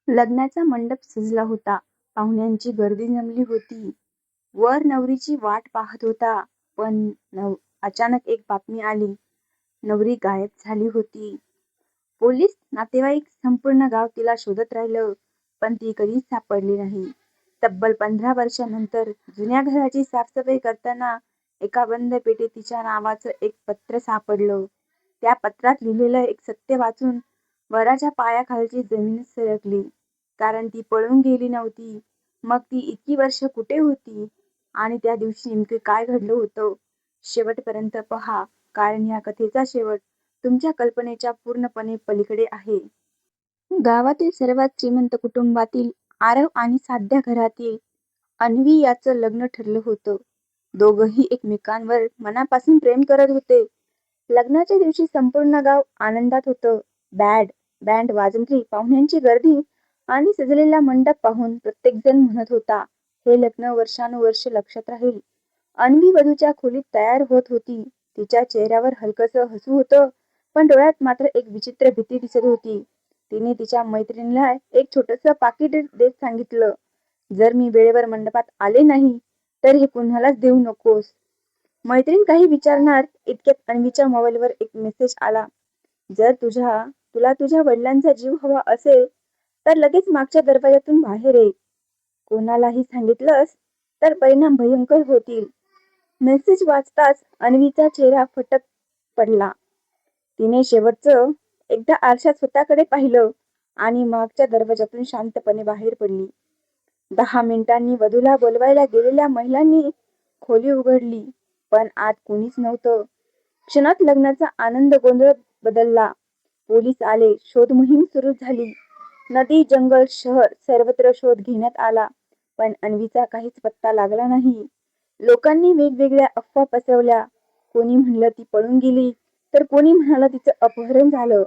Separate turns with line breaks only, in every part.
लग्नाचा मंडप सजला होता. पाहुण्यांची गर्दी जमली होती. वर नवरीची वाट पाहत होता. पण अचानक एक बातमी आली. नवरी गायब झाली होती. पोलीस, नातेवाईक, संपूर्ण गाव तिला शोधत राहिलं, पण ती कधीच सापडली नाही. तब्बल 15 वर्षांनंतर जुन्या घराची साफसफाई करताना एका बंद पेटीत तिच्या नावाचं एक पत्र सापडलं. त्या पत्रात लिहिलेलं एक सत्य वाचून वराच्या पायाखालची जमीनच सरकली. कारण ती पळून गेली नव्हती. मग ती इतकी वर्ष कुठे होती? आणि त्या दिवशी नेमकं काय घडलं होतं? शेवटपर्यंत पहा, कारण या कथेचा शेवट तुमच्या कल्पनेच्या पूर्णपणे पलीकडे आहे. गावातील सर्वात श्रीमंत कुटुंबातील आरव आणि साध्या घरातील अन्वी याचं लग्न ठरलं होतं. दोघंही एकमेकांवर मनापासून प्रेम करत होते. लग्नाच्या दिवशी संपूर्ण गाव आनंदात होतं. बँड वाजंत्री, पाहुण्यांची गर्दी आणि सजलेला मंडप पाहून प्रत्येकजण म्हणत होता, हे लग्न वर्षानुवर्ष लक्षात राहील. अन्वी वधूच्या खोलीत तयार होत होती. तिच्या चेहऱ्यावर हलकसं हसू होतं, पण डोळ्यात मात्र एक विचित्र भीती दिसत होती. तिने तिच्या मैत्रिणीला एक छोटंसं पाकिट देत सांगितलं, जर मी वेळेवर मंडपात आले नाही तर हे कुणालाच देऊ नकोस. मैत्रीण काही विचारणार इतक्यात अन्वीच्या मोबाईलवर एक मेसेज आला. जर तुला तुझ्या वडिलांचा जीव हवा असेल तर लगेच मागच्या दरवाजातून बाहेर ये. कोणालाही सांगितलंस तर परिणाम भयंकर होतील. मेसेज वाचताच अन्वीचा चेहरा फटक पडला. तिने शेवटचं एकदा आरशात स्वतःकडे पाहिलं आणि मागच्या दरवाजातून शांतपणे बाहेर पडली. 10 मिनिटांनी वधूला बोलवायला गेलेल्या महिलांनी खोली उघडली, पण आत कोणीच नव्हतं. क्षणात लग्नाचा आनंद गोंधळात बदलला. पोलीस आले, शोध मोहीम सुरू झाली. नदी, जंगल, शहर सर्वत्र शोध घेण्यात आला, पण अन्वीचा काहीच पत्ता लागला नाही. लोकांनी वेगवेगळ्या अफवा पसरवल्या. कोणी म्हणलं ती पळून गेली, तर कोणी म्हणालं तिचं अपहरण झालं.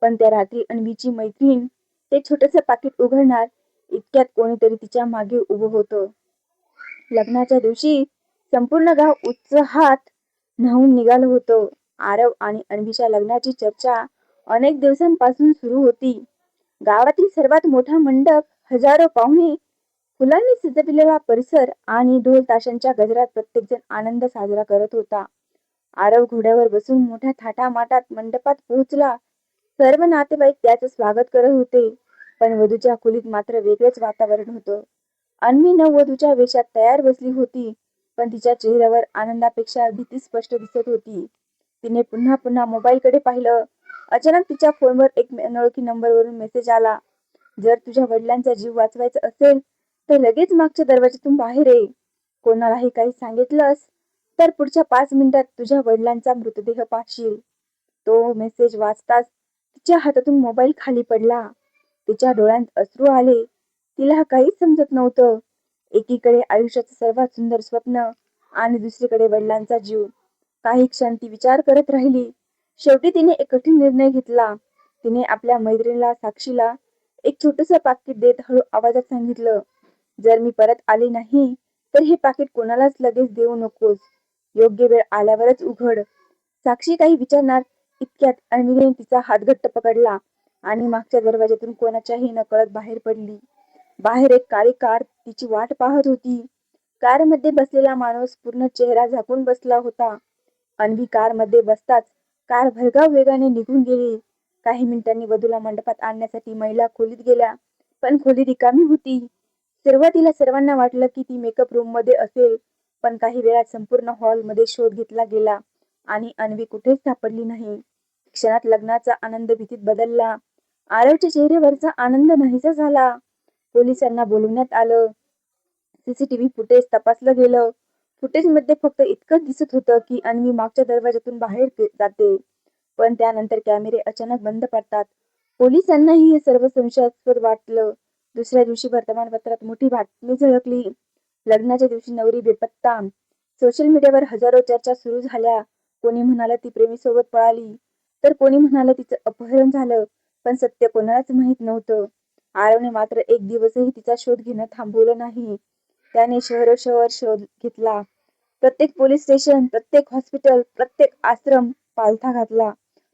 पण त्या रात्री अन्वीची मैत्रीण ते छोटंसं पाकिट उघडणार इतक्यात कोणीतरी तिच्या मागे उभं होतं. लग्नाच्या दिवशी संपूर्ण गाव उत्साहात न्हाऊन निघालं होतं. आरव आणि अन्वीच्या लग्नाची चर्चा अनेक दिवसांपासून सुरू होती. गावातील सर्वात मोठा मंडप, हजारो पाहुणे, फुलांनी सजविलेला परिसर आणि ढोल ताशांच्या गजरात प्रत्येकजण आनंद साजरा करत होता. आरव घोड्यावर बसून मोठ्या थाटामाटात मंडपात पोहोचला. सर्व नातेवाईक त्याचं स्वागत करत होते, पण वधूच्या खोलीत मात्र वेगळंच वातावरण होतं. अन्वी नववधूच्या वेशात तयार बसली होती, पण तिच्या चेहऱ्यावर आनंदापेक्षा भीती स्पष्ट दिसत होती. तिने पुन्हा पुन्हा मोबाईलकडे पाहिलं. अचानक तिच्या फोनवर एक अनोळखी नंबरवरून मेसेज आला. जर तुझ्या वडिलांचा जीव वाचवायचा असेल तर लगेच मागच्या दरवाजातून बाहेर ये. कोणालाही काही सांगितलंस तर पुढच्या 5 मिनिटात तुझ्या वडिलांचा मृतदेह पाहशील. तो मेसेज वाचताच तिच्या हातातून मोबाईल खाली पडला. तिच्या डोळ्यात अश्रू आले. तिला काहीच समजत नव्हतं. एकीकडे आयुष्याचं सर्वात सुंदर स्वप्न आणि दुसरीकडे वडिलांचा जीव. काही क्षण ती विचार करत राहिली. शेवटी तिने एक कठीण निर्णय घेतला. तिने आपल्या मैत्रिणीला साक्षीला एक छोटंसं पाकिट देत हळू आवाजात सांगितलं, जर मी परत आले नाही तर हे पाकिट कोणालाच लगेच देऊ नकोस. योग्य वेळ आल्यावरच उघड. साक्षी काही विचारणार इतक्यात अन्वीने तिचा हात घट्ट पकडला आणि मागच्या दरवाजातून कोणाच्याही नकळत बाहेर पडली. बाहेर एक काळी कार तिची वाट पाहत होती. कारमध्ये बसलेला माणूस पूर्ण चेहरा झाकून बसला होता. अन्वी कारमध्ये बसताच कार भरधाव वेगाने निघून गेली. काही मिनिटांनी वधूला मंडपात आणण्यासाठी महिला खोलीत गेल्या, पण खोली रिकामी होती. सुरुवातीला सर्वांना वाटलं की ती मेकअप रूम मध्ये असेल, पण काही वेळात संपूर्ण हॉल मध्ये शोध घेतला गेला आणि अन्वी कुठेच सापडली नाही. क्षणात लग्नाचा आनंद भीतीत बदलला. आरवच्या चेहऱ्यावरचा आनंद नाहीसा झाला. पोलिसांना बोलवण्यात आलं. सीसीटीव्ही फुटेज तपासलं गेलं. फुटेजमध्ये फक्त इतकंच दिसत होतं की अन्वी मागच्या दरवाजातून बाहेर जाते, पण त्यानंतर कॅमेरे अचानक बंद पडतात. पोलिसांनाही हे सर्व संशयास्पद वाटलं. दुसऱ्या दिवशी वर्तमानपत्रात मोठी बातमी झळकली. लग्नाच्या दिवशी नवरी बेपत्ता. सोशल मीडियावर हजारो चर्चा सुरू झाल्या. कोणी म्हणालं ती प्रेमीसोबत पळाली, तर कोणी म्हणालं तिचं अपहरण झालं, पण सत्य कोणालाच माहित नव्हतं. आरवने मात्र एक दिवसही तिचा शोध घेणं थांबवलं नाही. त्याने शहरोशहर शोध घेतला. प्रत्येक पोलीस स्टेशन, प्रत्येक हॉस्पिटल, प्रत्येक आश्रम पालथा घातला,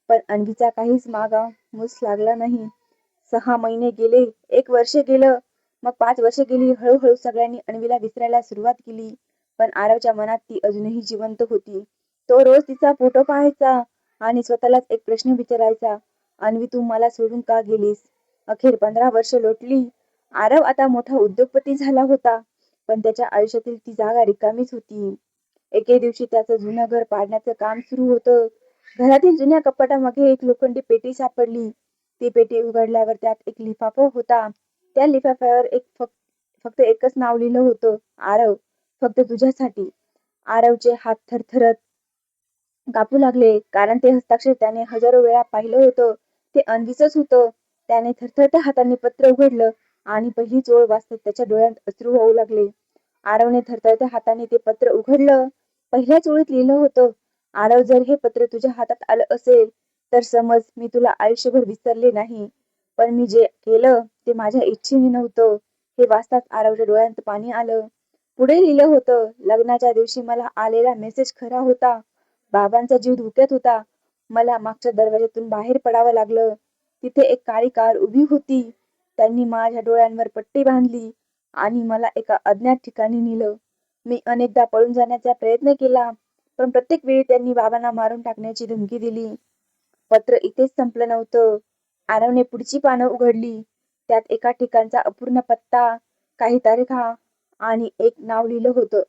पण अन्वीचा काहीच मागा मूस लागला नाही. 6 महिने गेले, 1 वर्ष गेलं, मग 5 वर्ष गेली. हळूहळू सगळ्यांनी अन्वीला विसरायला सुरुवात केली. पण आरवच्या मनात ती अजूनही जिवंत होती. तो रोज तिचा फोटो पाहायचा आणि स्वतःलाच एक प्रश्न विचारायचा, अन्वी तू मला सोडून का गेलीस? अखेर 15 वर्ष लोटली. आरव आता मोठा उद्योगपती झाला होता, पण त्याच्या आयुष्यातील ती जागा रिकामीच होती. एके दिवशी त्याचं जुनं घर पाडण्याचं काम सुरू होतं. घरातील जुन्या कपाटामागे एक लोखंडी पेटी सापडली. ती पेटी उघडल्यावर त्यात एक लिफाफा होता. त्या लिफाफ्यावर फक्त एकच नाव लिहिलं होतं, आरव, फक्त तुझ्यासाठी. आरवचे हात थरथरत कापू लागले, कारण ते हस्ताक्षर त्याने हजारो वेळा पाहिलं होतं. ते अन्वीचंच होतं. त्याने थरथरत्या हातांनी पत्र उघडलं आणि पहिलीच ओळ वाचत त्याच्या डोळ्यात अश्रू वाहू लागले. आरवने थरथरत्या हाताने ते पत्र उघडलं. पहिल्याच ओळीत लिहिलं होतं, आरव जर हे पत्र तुझ्या हातात आलं असेल तर समज मी तुला आयुष्यभर विसरले नाही. पण मी जे केलं ते माझ्या इच्छेने नव्हतं. हे वाचताच आरवच्या डोळ्यात पाणी आलं. पुढे लिहिलं होतं, लग्नाच्या दिवशी मला आलेला मेसेज खरा होता. बाबांचा जीव धोक्यात होता. मला मागच्या दरवाज्यातून बाहेर पडावं लागलं. तिथे एक काळी कार उभी होती. त्यांनी माझ्या डोळ्यांवर पट्टी बांधली आणि मला एका अज्ञात ठिकाणी नेलं. मी अनेकदा पळून जाण्याचा प्रयत्न केला, पण प्रत्येक वेळी त्यांनी बाबांना मारून टाकण्याची धमकी दिली. पत्र इथेच संपलं नव्हतं. आरवने पुढची पानं उघडली. त्यात एका ठिकाणचा अपूर्ण पत्ता, काही तारखा आणि एक नाव लिहिलं होतं,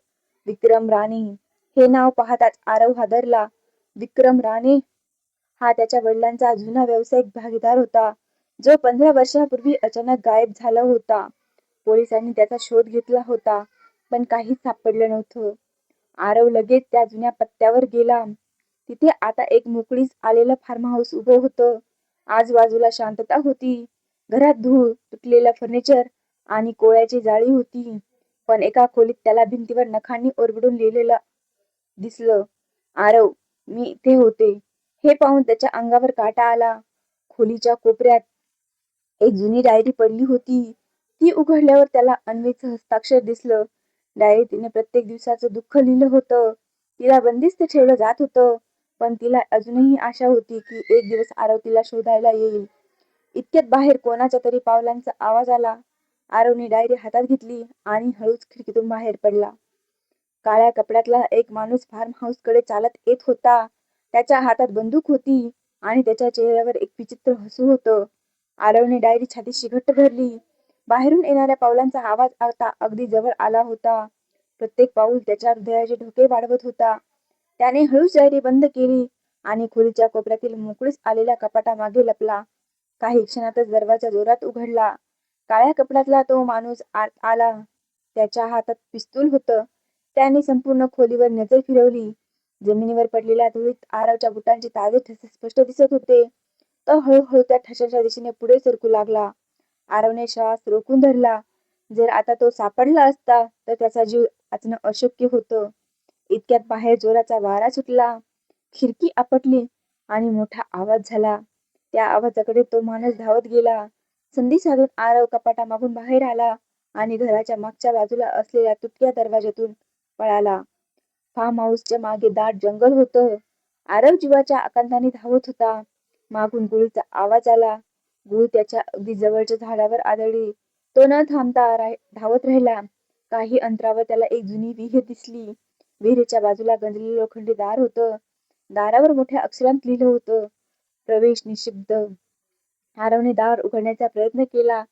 विक्रम राणे. हे नाव पाहताच आरव हादरला. विक्रम राणे हा त्याच्या वडिलांचा जुना व्यावसायिक भागीदार होता, जो 15 वर्षांपूर्वी अचानक गायब झाला होता. पोलिसांनी त्याचा शोध घेतला होता, पण काहीच सापडलं नव्हतं. आरव लगेच त्या जुन्या पत्त्यावर गेला. तिथे आता एक मोकळीच आलेलं फार्म हाऊस उभं होतं. आजूबाजूला शांतता होती. घरात धूळ, तुटलेलं फर्निचर आणि कोळ्याची जाळी होती. पण एका खोलीत त्याला भिंतीवर नखांनी ओरबडून लिहिलेलं दिसलं, आरव, मी इथे होते. हे पाहून त्याच्या अंगावर काटा आला. खोलीच्या कोपऱ्यात एक जुनी डायरी पडली होती. ती उघडल्यावर त्याला अन्वीचं हस्ताक्षर दिसलं. डायरीत तिने प्रत्येक दिवसाचं दुःख लिहिलं होतं. तिला बंदिस्त ठेवलं जात होतं, पण तिला अजूनही आशा होती की एक दिवस आरव तिला शोधायला येईल. इतक्यात बाहेर कोणाच्या तरी पावलांचा आवाज आला. आरवने डायरी हातात घेतली आणि हळूच खिडकीतून बाहेर पडला. काळ्या कपड्यातला एक माणूस फार्म हाऊसकडे चालत येत होता. त्याच्या हातात बंदूक होती आणि त्याच्या चेहऱ्यावर एक विचित्र हसू होतं. आरवने डायरी छातीशी घट्ट धरली. बाहेरून येणाऱ्या पावलांचा आवाज आता अगदी जवळ आला होता. प्रत्येक पाऊल त्याच्या हृदयाचे ठोके वाढवत होता. त्याने हळूच डायरी बंद केली आणि खोलीच्या कोपऱ्यातील मोकळीच आलेल्या कपाटामागे लपला. काही क्षणातच दरवाजा जोरात उघडला. काळ्या कपड्यातला तो माणूस आत आला. त्याच्या हातात पिस्तूल होतं. त्याने संपूर्ण खोलीवर नजर फिरवली. जमिनीवर पडलेल्या धुळीत आरवच्या बुटांचे ताजे ठसे स्पष्ट दिसत होते. तो हळूहळू त्या ठशाच्या दिशेने पुढे सरकू लागला. आरवने श्वास रोखून धरला. जर आता तो सापडला असता तर त्याचा जीव वाचणं अशक्य होतं. इतक्यात बाहेर जोराचा वारा सुटला. खिडकी आपटली आणि मोठा आवाज झाला. त्या आवाजाकडे तो माणूस धावत गेला. संधी साधून आरव कपाटामागून बाहेर आला आणि घराच्या मागच्या बाजूला असलेल्या तुटक्या दरवाजातून पळाला. फार्म हाऊसच्या मागे दाट जंगल होतं. आरव जीवाच्या आकांताने धावत होता. मागून गोळीचा आवाज आला. गोळी त्याच्या अगदी जवळच्या झाडावर आदळली. तो न थांबता धावत राहिला. काही अंतरावर त्याला एक जुनी विहीर दिसली. विहिरीच्या बाजूला गंजलेलं लोखंडी दार होतं. दारावर मोठ्या अक्षरांत लिहिलं होतं, प्रवेश निषिद्ध. आरवने दार उघडण्याचा प्रयत्न केला.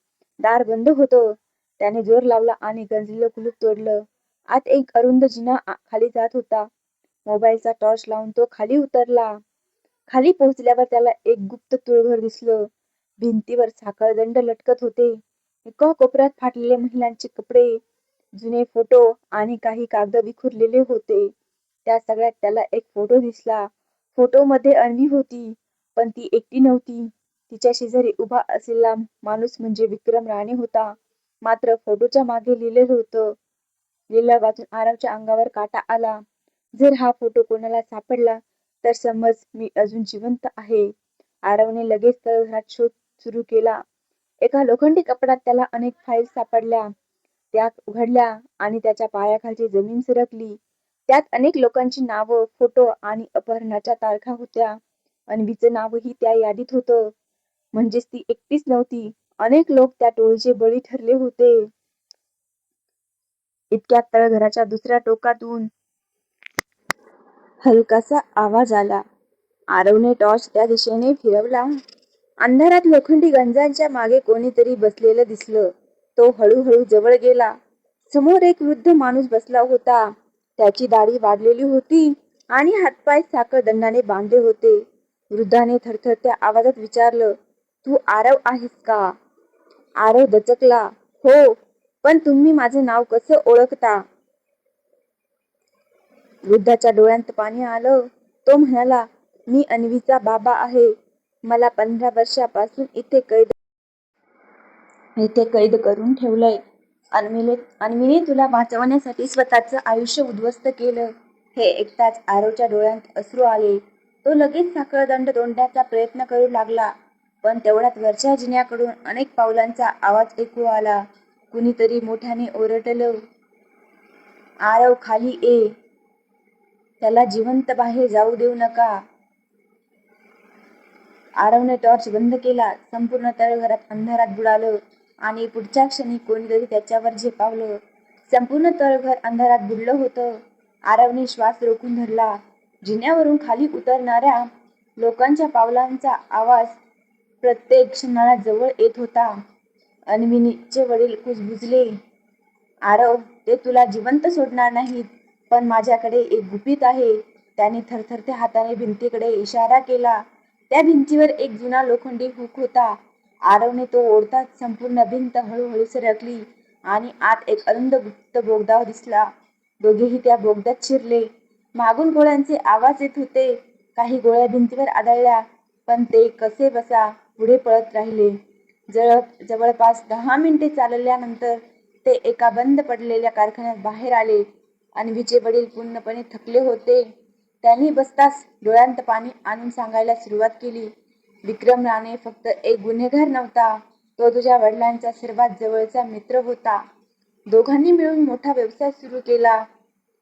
दार बंद होतं. त्याने जोर लावला आणि गंजलेलं कुलूप तोडलं. आत एक अरुंद जिना खाली जात होता. मोबाईलचा टॉर्च लावून तो खाली उतरला. खाली पोहोचल्यावर त्याला एक गुप्त तुळघर दिसलं. भिंतीवर साखळदंड लटकत होते. एका कोपऱ्यात फाटलेले महिलांचे कपडे, जुने फोटो आणि काही कागद विखुरलेले होते. त्या सगळ्यात त्याला एक फोटो दिसला. फोटोमध्ये अन्वी होती, पण ती एकटी नव्हती. तिच्या शेजारी उभा असलेला माणूस म्हणजे विक्रम राणे होता. मात्र फोटोच्या मागे लिहिलेलं होतं. लिहिलं वाचून आरवच्या अंगावर काटा आला. जर हा फोटो कोणाला सापडला तर समज मी अजून जिवंत आहे. आरवने लगेच तळघरात शोध सुरू केला. एका लोखंडी कपाटात त्याला अनेक फाईल्स सापडल्या. त्या उघडल्या आणि त्याच्या पायाखालची जमीन सरकली. त्यात अनेक लोकांची नावं, फोटो आणि अपहरणाच्या तारखा होत्या. अन्वीचं नावही त्या यादीत होतं. म्हणजेच ती एकटीच नव्हती, अनेक लोक त्या टोळीचे बळी ठरले होते. इतक्यात तळघराच्या दुसऱ्या टोकातून हलकासा आवाज आला. आरवने टॉर्च त्या दिशेने फिरवला. अंधारात लोखंडी गंजांच्या मागे कोणीतरी बसलेलं दिसलं. तो हळूहळू जवळ गेला. समोर एक वृद्ध माणूस बसला होता. त्याची दाढी वाढलेली होती आणि हातपाय साखळदंडाने बांधले होते. वृद्धाने थरथरत्या आवाजात विचारलं, "तू आरव आहेस का?" आरव दचकला, "हो, पण तुम्ही माझं नाव कसं ओळखता?" वृद्धाच्या डोळ्यात पाणी आलं. तो म्हणाला, "मी अन्वीचा बाबा आहे. मला 15 वर्षापासून इथे कैद करून ठेवलंय. अन्वीने तुला वाचवण्यासाठी स्वतःचं आयुष्य उद्ध्वस्त केलं." हे ऐकताच आरवच्या डोळ्यात अश्रू आले. तो लगेच साखळदंड तोडण्याचा प्रयत्न करू लागला. पण तेवढ्यात वरच्या जिन्याकडून अनेक पावलांचा आवाज ऐकू आला. कुणीतरी मोठ्याने ओरडलं, "आरव, खाली ये. त्याला जिवंत बाहेर जाऊ देऊ नका." आरवने टॉर्च बंद केला. संपूर्ण तळघरात अंधारात बुडालं आणि पुढच्या क्षणी कोणीतरी त्याच्यावर झेपावलं. संपूर्ण तळघर अंधारात बुडलं होतं. आरवने श्वास रोखून धरला. जिन्यावरून खाली उतरणाऱ्या लोकांच्या पावलांचा आवाज प्रत्येक क्षणाला जवळ येत होता. अन्वीचे वडील कुजबुजले, "आरव, ते तुला जिवंत सोडणार नाहीत, पण माझ्याकडे एक गुपित आहे." त्याने थरथरत्या हाताने भिंतीकडे इशारा केला. त्या भिंतीवर एक जुना लोखंडी हुक होता. आरवने तो ओढताच संपूर्ण भिंत हळूहळू सरकली आणि आत एक अरुंद गुप्त बोगदा दिसला. दोघेही त्या बोगद्यात शिरले. मागून गोळ्यांचे आवाज येत होते. काही गोळ्या भिंतीवर आदळल्या, पण ते कसेबसा पुढे पळत राहिले. जवळपास 10 मिनिटे चालल्यानंतर ते एका बंद पडलेल्या कारखान्यात बाहेर आले. अन्वीचे वडील पूर्णपणे थकले होते. त्यांनी बसताच डोळ्यात पाणी आणून सांगायला सुरुवात केली, "विक्रम राणे फक्त एक गुन्हेगार नव्हता, तो तुझ्या वडिलांचा सर्वात जवळचा मित्र होता. दोघांनी मिळून मोठा व्यवसाय सुरू केला.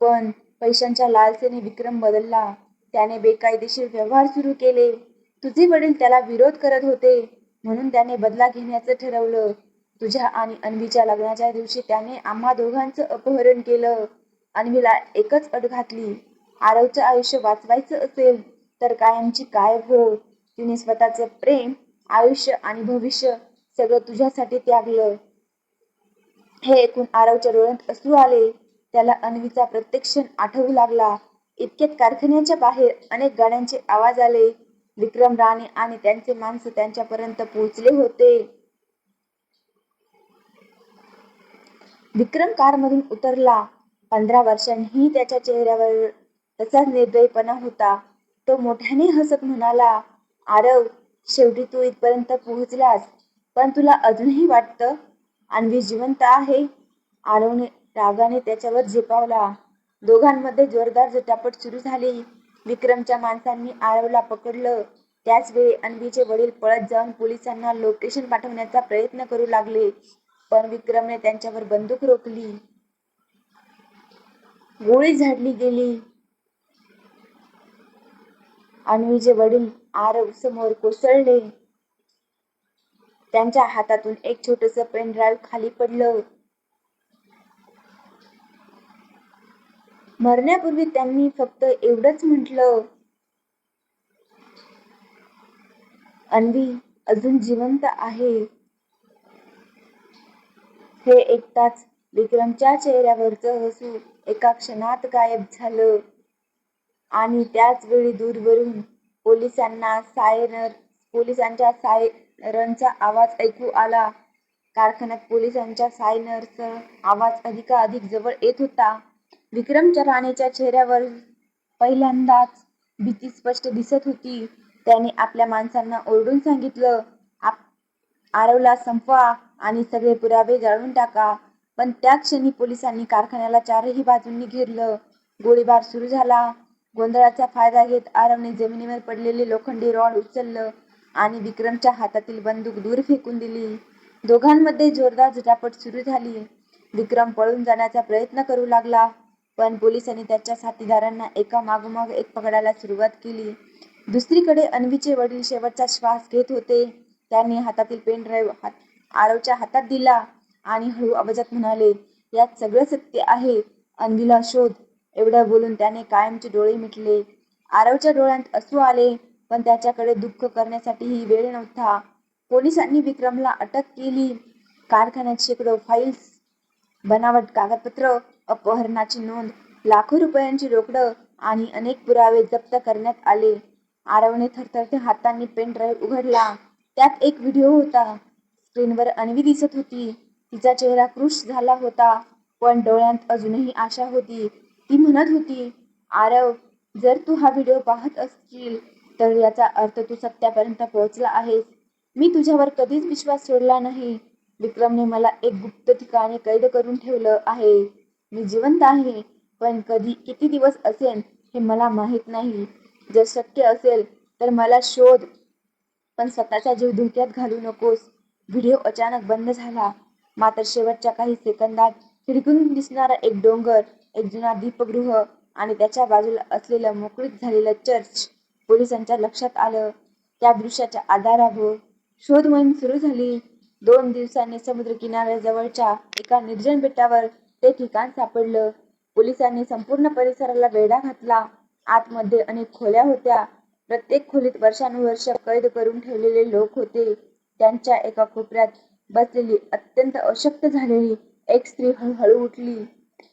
पण पैशांच्या लालसेने विक्रम बदलला. त्याने बेकायदेशीर व्यवहार सुरू केले. तुझे वडील त्याला विरोध करत होते, म्हणून त्याने बदला घेण्याचं ठरवलं. तुझ्या आणि अन्वीच्या लग्नाच्या दिवशी त्याने आम्हा दोघांचं अपहरण केलं. अन्वीला एकच अट घातली, आरवचं आयुष्य वाचवायचं असेल तर कायमची गायब हो. तिने स्वतःचं प्रेम, आयुष्य आणि भविष्य सगळं तुझ्यासाठी त्यागलं." हे ऐकून आरवच्या डोळ्यात अश्रू आले. त्याला अन्वीचा प्रत्येक क्षण आठवू लागला. इतक्यात कारखान्याच्या बाहेर अनेक गाड्यांचे आवाज आले. विक्रम राणे आणि त्यांचे माणसं त्यांच्यापर्यंत पोहोचले होते. विक्रम कारमधून उतरला. 15 वर्षांनीही त्याच्या चेहऱ्यावर तसाच निर्दयीपणा होता. तो मोठ्याने हसत म्हणाला, "आरव, शेवटी तू इथपर्यंत पोहोचलास. पण तुला अजूनही वाटतं अन्वी जिवंत आहे?" आरवने रागाने त्याच्यावर झेपावला. दोघांमध्ये जोरदार झटापट सुरू झाली. विक्रमच्या माणसांनी आरवला पकडलं. त्याच वेळी अन्वीचे वडील पळत जाऊन पोलिसांना लोकेशन पाठवण्याचा प्रयत्न करू लागले. पण विक्रमने त्यांच्यावर बंदूक रोखली. गोळी झाडली गेली. अन्वीचे वडील आरव समोर कोसळले. त्यांच्या हातातून एक छोटंसं पेन ड्राईव्ह खाली पडलं. मरण्यापूर्वी त्यांनी फक्त एवढंच म्हटलं, "अन्वी अजून जिवंत आहे." हे ऐकताच विक्रमच्या चेहऱ्यावरचं हसू एका क्षणात गायब झालं. आणि त्याच वेळी दूरवरून पोलिसांच्या सायरनचा आवाज ऐकू आला. कारखान्यात पोलिसांच्या सायरनचा आवाज अधिकाधिक जवळ येत होता. विक्रम राणेच्या चेहऱ्यावर पहिल्यांदाच भीती स्पष्ट दिसत होती. त्याने आपल्या माणसांना ओरडून सांगितलं, आरवला संपवा आणि सगळे पुरावे जाळून टाका." पण त्याच क्षणी पोलिसांनी कारखान्याला चारही बाजूंनी घेरलं. गोळीबार सुरू झाला. गोंधळाचा फायदा घेत आरवने जमिनीवर पडलेले लोखंडी रॉड उचललं आणि विक्रमच्या हातातील बंदूक दूर फेकून दिली. दोघांमध्ये जोरदार झटापट सुरू झाली. विक्रम पळून जाण्याचा प्रयत्न करू लागला, पण पोलिसांनी त्याच्या साथीदारांना एका मागोमाग एक पकडायला सुरुवात केली. दुसरीकडे अन्वीचे वडील शेवटचा श्वास घेत होते. त्याने हातातील पेन ड्राईव्ह आरवच्या हातात दिला आणि हळू आवाजात म्हणाले, यात सगळं सत्य आहे. अन्वीला शोध. एवढं बोलून त्याने कायमचे डोळे मिटले. आरवच्या डोळ्यात अश्रू आले, पण त्याच्याकडे दुःख करण्यासाठीही वेळ नव्हता. पोलिसांनी विक्रमला अटक केली. कारखान्यात शेकडो फाईल्स, बनावट कागदपत्र, अपहरणाची नोंद, लाखो रुपयांची रोकडं आणि अनेक पुरावे जप्त करण्यात आले. आरवने थरथरत्या हातांनी पेन ड्राईव्ह उघडला. त्यात एक व्हिडिओ होता. स्क्रीनवर अन्वी दिसत होती. तिचा चेहरा कृश झाला होता, पण डोळ्यात अजूनही आशा होती. ती म्हणत होती, आरव, जर तू हा व्हिडिओ पाहत असशील तर याचा अर्थ तू सत्यापर्यंत पोहोचला आहेस. मी तुझ्यावर कधीच विश्वास सोडला नाही. विक्रमने मला एक गुप्त ठिकाणी कैद करून ठेवलं आहे. मी जिवंत आहे, पण किती दिवस असेल हे मला माहीत नाही. जर शक्य असेल तर मला शोध, पण स्वतःचा जीव धोक्यात घालू नकोस. व्हिडिओ अचानक बंद झाला. मात्र शेवटच्या काही सेकंदात खिडकीतून दिसणारा एक डोंगर, एक जुना दीपगृह आणि त्याच्या बाजूला असलेलं मोकळीक झालेलं चर्च पोलिसांच्या लक्षात आलं. त्या दृश्याच्या आधारावर शोध मोहीम सुरू झाली. 2 दिवसांनी समुद्र किनाऱ्याजवळच्या एका निर्जन बेटावर ते ठिकाण सापडलं. पोलिसांनी संपूर्ण परिसराला वेढा घातला. आतमध्ये अनेक खोल्या होत्या. प्रत्येक खोलीत वर्षानुवर्ष कैद करून ठेवलेले लोक होते. त्यांच्या एका कोपऱ्यात बसलेली अत्यंत अशक्त झालेली एक स्त्री हळूहळू उठली.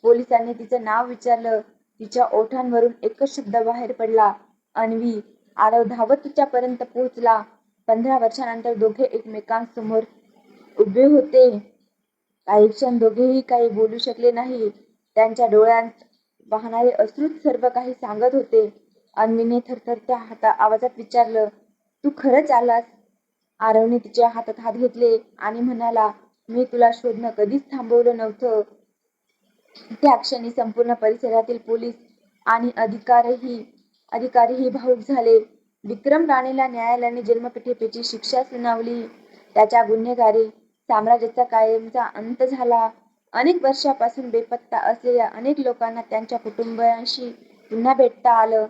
पोलिसांनी तिचं नाव विचारलं. तिच्या ओठांवरून एकच शब्द बाहेर पडला, अन्वी. आरव धावत तिच्यापर्यंत पोहोचला. 15 वर्षांनंतर दोघे एकमेकांसमोर उभे होते. काही क्षण दोघेही काही बोलू शकले नाही. त्यांच्या डोळ्यात वाहणारे अश्रूच सर्व काही सांगत होते. अन्वीने थरथरत्या आवाजात विचारलं, तू खरंच आलास? आरवने तिच्या हातात हात घेतले आणि म्हणाला, मी तुला शोधणं कधीच थांबवलं नव्हतं. त्या क्षणी संपूर्ण परिसरातील पोलीस आणि अधिकारीही भावुक झाले. विक्रम राणेला न्यायालयाने जन्मठेपेची शिक्षा सुनावली. त्याच्या गुन्हेगारी साम्राज्याचा कायमचा अंत झाला. अनेक वर्षांपासून बेपत्ता असलेल्या अनेक लोकांना त्यांच्या कुटुंबियांशी पुन्हा भेटता आलं.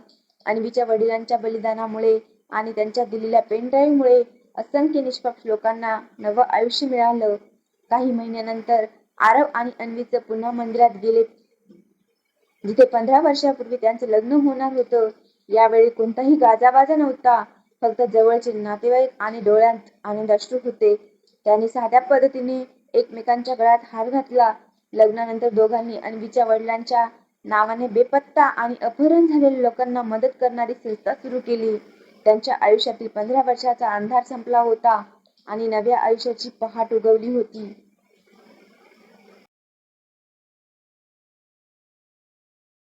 अन्वीच्या वडिलांच्या बलिदानामुळे आणि त्यांच्या दिलेल्या पेन ड्राईव्हमुळे असंख्य निष्पाप लोकांना नवं आयुष्य मिळालं. काही महिन्यानंतर आरव आणि अन्वीचं पुन्हा मंदिरात गेले, जिथे 15 वर्षांपूर्वी त्यांचं लग्न होणार होतं. यावेळी कोणताही गाजावाजा नव्हता. फक्त जवळचे नातेवाईक आणि डोळ्यात आनंदाश्रू होते. त्यांनी साध्या पद्धतीने एकमेकांच्या गळ्यात हार घातला. लग्नानंतर दोघांनी अन्वीच्या वडिलांच्या नावाने बेपत्ता आणि अपहरण झालेल्या लोकांना मदत करणारी संस्था सुरू केली. त्यांच्या आयुष्यातील 15 वर्षाचा अंधार संपला होता आणि नव्या आयुष्याची पहाट उगवली होती.